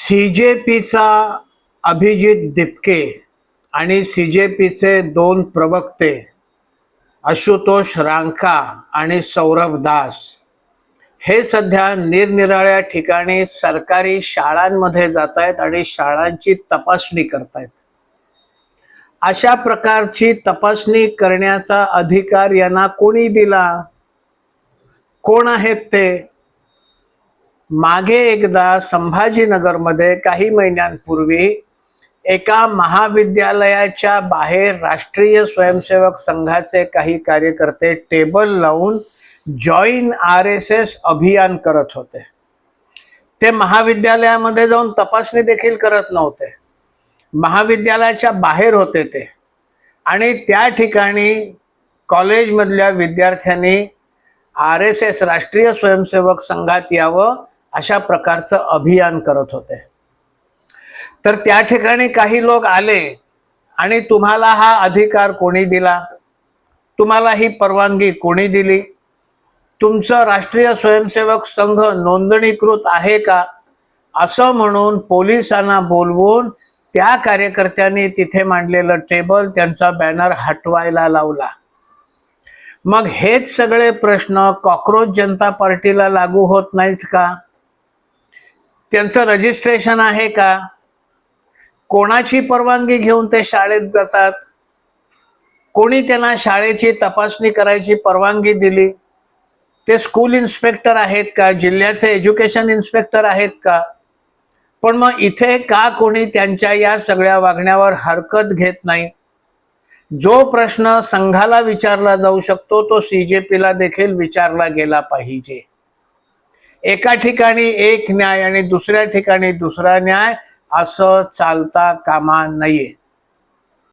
सीजेपीचा अभिजित दिपके आणि सीजेपीचे दोन प्रवक्ते आशुतोष रांका आणि सौरभ दास हे सध्या निरनिराळ्या ठिकाणी सरकारी शाळांमध्ये जात आहेत आणि शाळांची तपासणी करतायत। अशा प्रकारची तपासणी करण्याचा अधिकार यांना कोणी दिला? कोण आहेत ते? मागे एकदा संभाजीनगरमध्ये काही महिन्यांपूर्वी एका महाविद्यालयाच्या बाहेर राष्ट्रीय स्वयंसेवक संघाचे काही कार्यकर्ते टेबल लावून जॉईन RSS अभियान करत होते। ते महाविद्यालयामध्ये जाऊन तपासणी देखील करत नव्हते, महाविद्यालयाच्या बाहेर होते ते, आणि त्या ठिकाणी कॉलेजमधल्या विद्यार्थ्यांनी RSS राष्ट्रीय स्वयंसेवक संघात यावं अशा प्रकारचं अभियान करत होते। तर त्या ठिकाणी काही लोक आले आणि तुम्हाला हा अधिकार कोणी दिला? तुम्हाला ही परवानगी कोणी दिली? तुमचं राष्ट्रीय स्वयंसेवक संघ नोंदणीकृत आहे का? असं म्हणून पोलिसांना बोलवून त्या कार्यकर्त्यांनी तिथे मांडलेलं टेबल, त्यांचा बॅनर हटवायला लावला। मग हेच सगळे प्रश्न कॉकरोच जनता पार्टीला लागू होत नाहीत का? त्यांचं रजिस्ट्रेशन आहे का? कोणाची परवानगी घेऊन ते शाळेत जातात? कोणी त्यांना शाळेची तपासणी करायची परवानगी दिली? ते स्कूल इन्स्पेक्टर आहेत का? जिल्ह्याचे एज्युकेशन इन्स्पेक्टर आहेत का? पण मग इथे का कोणी त्यांच्या या सगळ्या वागण्यावर हरकत घेत नाही? जो प्रश्न संघाला विचारला जाऊ शकतो तो सीजेपीला देखील विचारला गेला पाहिजे। एका ठिकाणी एक न्याय आणि दुसऱ्या ठिकाणी दुसरा न्याय असं चालता कामा नये।